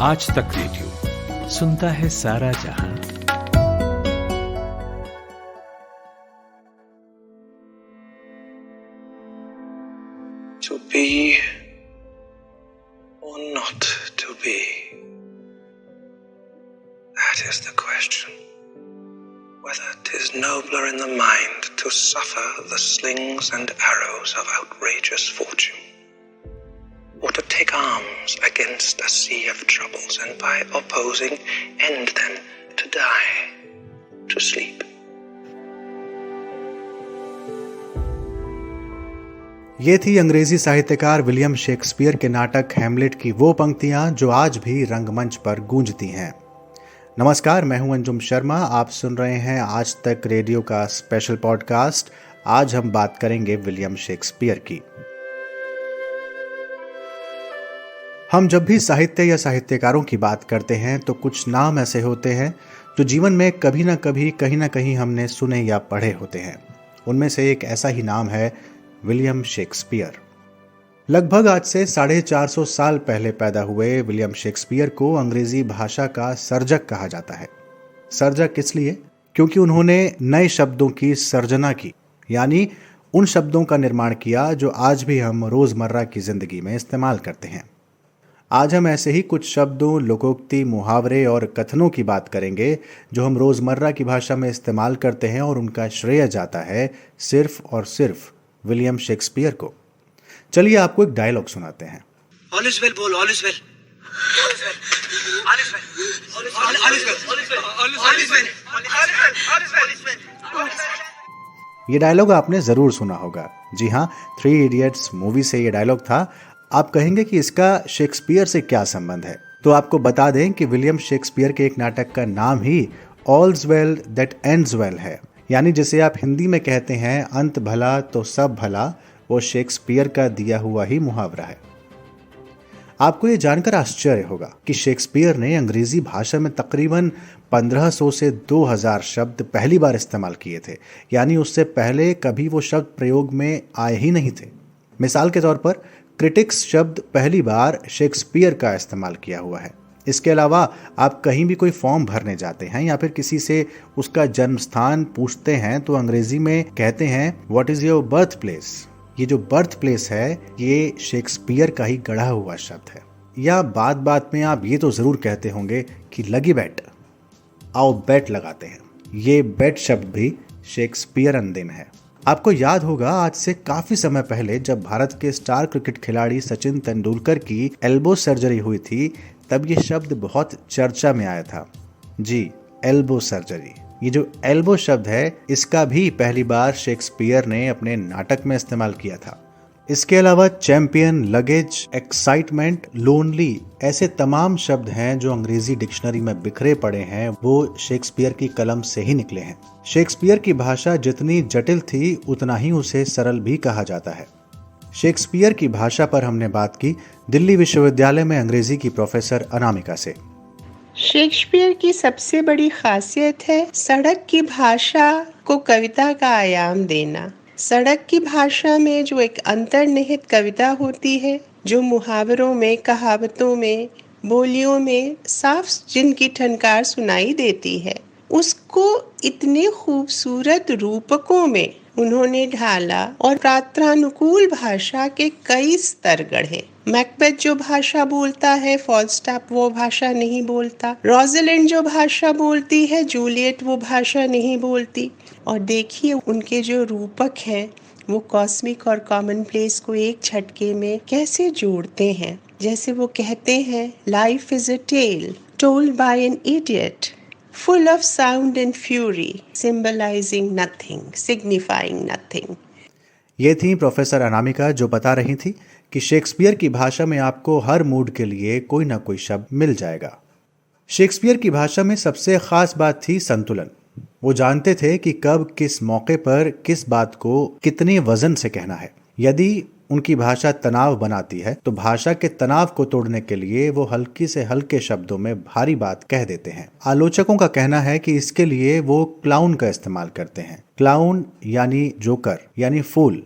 आज तक रेडियो सुनता है सारा जहां। To be or not to be, that is the question. Whether 'tis nobler in the mind to suffer the slings and arrows of outrageous fortune, or to take arms against a sea of troubles, and by opposing end them to die, to sleep. ये थी अंग्रेजी साहित्यकार William Shakespeare के नाटक Hamlet की वो पंक्तियां जो आज भी रंगमंच पर गूंजती हैं। नमस्कार, मैं हूं अंजुम शर्मा। आप सुन रहे हैं आज तक रेडियो का स्पेशल पॉडकास्ट। आज हम बात करेंगे विलियम शेक्सपियर की। हम जब भी साहित्य या साहित्यकारों की बात करते हैं तो कुछ नाम ऐसे होते हैं जो जीवन में कभी ना कभी कहीं ना कहीं हमने सुने या पढ़े होते हैं। उनमें से एक ऐसा ही नाम है विलियम शेक्सपियर। लगभग आज से 450 साल पहले पैदा हुए विलियम शेक्सपियर को अंग्रेजी भाषा का सर्जक कहा जाता है। सर्जक इसलिए क्योंकि उन्होंने नए शब्दों की सर्जना की, यानी उन शब्दों का निर्माण किया जो आज भी हम रोजमर्रा की जिंदगी में इस्तेमाल करते हैं। आज हम ऐसे ही कुछ शब्दों, लोकोक्ति, मुहावरे और कथनों की बात करेंगे जो हम रोजमर्रा की भाषा में इस्तेमाल करते हैं और उनका श्रेय जाता है सिर्फ और सिर्फ विलियम शेक्सपियर को। चलिए आपको एक डायलॉग सुनाते हैं। All is well, बोल, all is well. All is well. All is well. All is well. All is well. All is well. All is well. All is well. ये डायलॉग आपने जरूर सुना होगा। जी हाँ, 3 इडियट्स मूवी से ये डायलॉग था। आप कहेंगे कि इसका शेक्सपियर से क्या संबंध है, तो आपको बता दें कि विलियम शेक्सपियर के एक नाटक का नाम ही ऑल्स वेल दैट एंड्स वेल है, यानी जिसे आप हिंदी में कहते हैं अंत भला तो सब भला, वो शेक्सपियर का दिया हुआ ही मुहावरा है। आपको ये जानकर आश्चर्य होगा कि शेक्सपियर ने अंग्रेजी भाषा में तकरीबन 1500 से 2000 शब्द पहली बार इस्तेमाल किए थे, यानी उससे पहले कभी वो शब्द प्रयोग में आए ही नहीं थे। मिसाल के तौर पर क्रिटिक्स शब्द पहली बार शेक्सपियर का इस्तेमाल किया हुआ है। इसके अलावा आप कहीं भी कोई फॉर्म भरने जाते हैं या फिर किसी से उसका जन्म स्थान पूछते हैं तो अंग्रेजी में कहते हैं what is your birth place. ये जो बर्थ प्लेस है ये शेक्सपियर का ही गढ़ा हुआ शब्द है। या बात बात में आप ये तो जरूर कहते होंगे कि लगी बैट, आओ बैट लगाते हैं। ये बैट शब्द भी शेक्सपियर अंदेन है। आपको याद होगा आज से काफी समय पहले जब भारत के स्टार क्रिकेट खिलाड़ी सचिन तेंदुलकर की एल्बो सर्जरी हुई थी, तब ये शब्द बहुत चर्चा में आया था। जी, एल्बो सर्जरी। ये जो एल्बो शब्द है इसका भी पहली बार शेक्सपियर ने अपने नाटक में इस्तेमाल किया था। इसके अलावा चैंपियन, लगेज, एक्साइटमेंट, लोनली, ऐसे तमाम शब्द हैं जो अंग्रेजी डिक्शनरी में बिखरे पड़े हैं, वो शेक्सपियर की कलम से ही निकले हैं। शेक्सपियर की भाषा जितनी जटिल थी उतना ही उसे सरल भी कहा जाता है। शेक्सपियर की भाषा पर हमने बात की दिल्ली विश्वविद्यालय में अंग्रेजी की प्रोफेसर अनामिका से। शेक्सपियर की सबसे बड़ी खासियत है सड़क की भाषा को कविता का आयाम देना। सड़क की भाषा में जो एक अंतर्निहित कविता होती है, जो मुहावरों में, कहावतों में, बोलियों में साफ जिनकी ठनकार सुनाई देती है, उसको इतने खूबसूरत रूपकों में उन्होंने ढाला और पात्रानुकूल भाषा के कई स्तर गढ़े। मैकबेथ जो भाषा बोलता है, फॉल्स्टैप वो भाषा नहीं बोलता। रोज़लिंड जो भाषा बोलती है, जूलियट वो भाषा नहीं बोलती। और देखिए उनके जो रूपक हैं वो कॉस्मिक और कॉमनप्लेस को एक झटके में कैसे जोड़ते हैं। जैसे वो कहते हैं, life is a tale told by an idiot full of sound and fury, symbolizing nothing, signifying nothing. ये थी प्रोफेसर अनामिका जो बता रही थी कि शेक्सपियर की भाषा में आपको हर मूड के लिए कोई ना कोई शब्द मिल जाएगा। शेक्सपियर की भाषा में सबसे खास बात थी संतुलन। वो जानते थे कि कब, किस मौके पर किस बात को कितने वजन से कहना है। यदि उनकी भाषा तनाव बनाती है तो भाषा के तनाव को तोड़ने के लिए वो हल्की से हल्के शब्दों में भारी बात कह देते हैं। आलोचकों का कहना है कि इसके लिए वो क्लाउन का इस्तेमाल करते हैं। क्लाउन यानी जोकर, यानी फूल।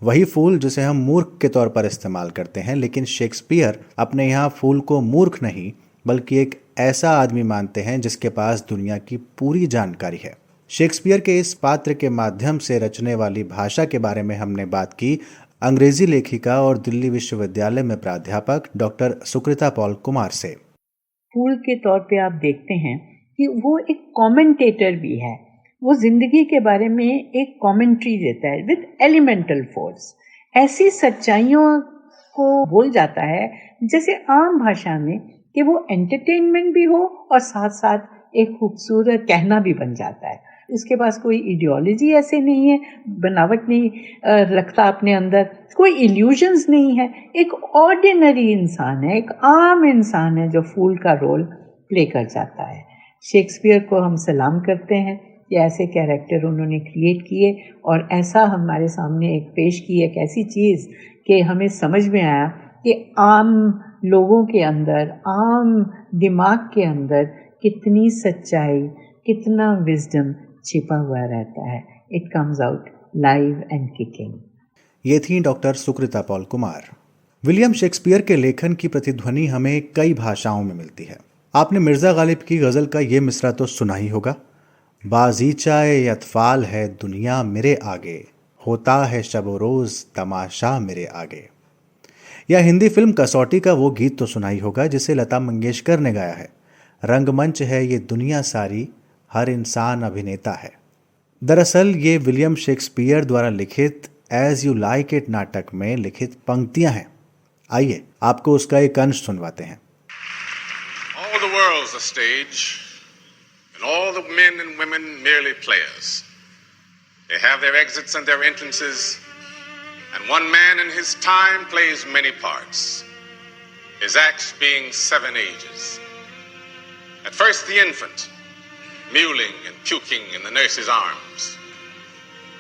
वही फूल जिसे हम मूर्ख के तौर पर इस्तेमाल करते हैं, लेकिन शेक्सपियर अपने यहाँ फूल को मूर्ख नहीं बल्कि एक ऐसा आदमी मानते हैं जिसके पास दुनिया की पूरी जानकारी है। शेक्सपियर के इस पात्र के माध्यम से रचने वाली भाषा के बारे में हमने बात की अंग्रेजी लेखिका और दिल्ली विश्वविद्यालय में प्राध्यापक डॉक्टर सुकृता पॉल कुमार से। फूल के तौर पे आप देखते हैं कि वो एक कमेंटेटर भी है, वो जिंदगी के बारे में एक कमेंट्री देता है विद एलिमेंटल फोर्स। ऐसी सच्चाइयों को बोल जाता है जैसे आम भाषा में कि वो एंटरटेनमेंट भी हो और साथ साथ एक खूबसूरत कहना भी बन जाता है। इसके पास कोई आइडियोलॉजी ऐसे नहीं है, बनावट नहीं रखता अपने अंदर, कोई इल्यूजन्स नहीं है, एक ऑर्डिनरी इंसान है, एक आम इंसान है जो फूल का रोल प्ले कर जाता है। शेक्सपियर को हम सलाम करते हैं कि ऐसे कैरेक्टर उन्होंने क्रिएट किए और ऐसा हमारे सामने एक पेश की एक ऐसी चीज़ कि हमें समझ में आया कि आम लोगों के अंदर, आम दिमाग के अंदर कितनी सच्चाई, कितना विजडम छिपा हुआ रहता है। It comes out live and kicking. ये थी doctor Sukrita Paul Kumar. William Shakespeare के लेखन की प्रतिध्वनि हमें कई भाषाओं में मिलती है। आपने मिर्जा गालिब की गजल का ये मिसरा तो सुना ही होगा, बाजीचाए अतफाल है दुनिया मेरे आगे, होता है शब रोज तमाशा मेरे आगे। या हिंदी फिल्म कसौटी का वो गीत तो सुना ही होगा जिसे लता मंगेशकर ने गाया है, रंगमंच है ये दुनिया सारी, हर इंसान अभिनेता है। दरअसल ये विलियम शेक्सपियर द्वारा लिखित एज यू लाइक इट नाटक में लिखित पंक्तियां हैं। आइए आपको उसका एक अंश सुनवाते हैं। All the world's a stage, and all the men and women merely players. They have their exits and their entrances, and one man in his time plays many parts, his acts being 7 ages. At first the infant, mewling and puking in the nurse's arms.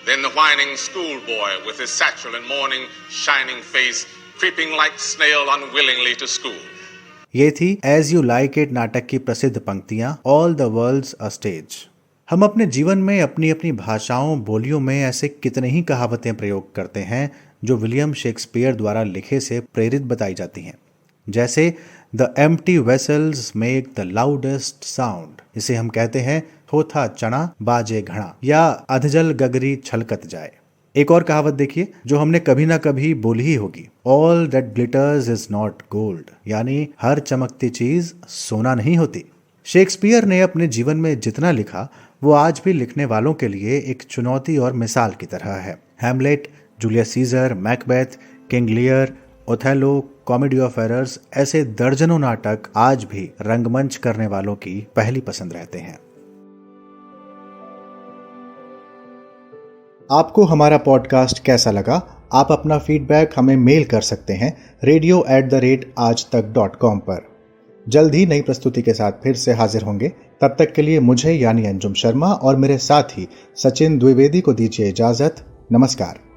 Then the whining schoolboy with his satchel and morning shining face, creeping like snail unwillingly to school. ये थी as you like it नाटक की प्रसिद्ध पंक्तियां, all the world's a stage. हम अपने जीवन में अपनी अपनी भाषाओं, बोलियों में ऐसे कितने ही कहावतें प्रयोग करते हैं जो विलियम शेक्सपियर द्वारा लिखे से प्रेरित बताई जाती हैं। जैसे the empty vessels make the loudest sound, इसे हम कहते हैं थोथा चना बाजे घड़ा, या अधजल गगरी छलकत जाए। एक और कहावत देखिए जो हमने कभी ना कभी बोली ही होगी, all that glitters is not gold, यानी हर चमकती चीज सोना नहीं होती। शेक्सपियर ने अपने जीवन में जितना लिखा वो आज भी लिखने वालों के लिए एक चुनौती और मिसाल की तरह है। Hamlet, Julius Caesar, Macbeth, King Lear, Othello, comedy of errors, ऐसे दर्जनों नाटक आज भी रंगमंच करने वालों की पहली पसंद रहते हैं। आपको हमारा पॉडकास्ट कैसा लगा? आप अपना फीडबैक हमें मेल कर सकते हैं radio@aajtak.com पर। जल्द ही नई प्रस्तुति के साथ फिर से हाजिर होंगे। तब तक के लिए मुझे यानी अंजुम शर्मा और मेरे साथी सचिन द्विवेदी को दीजिए इजाजत। नमस्कार।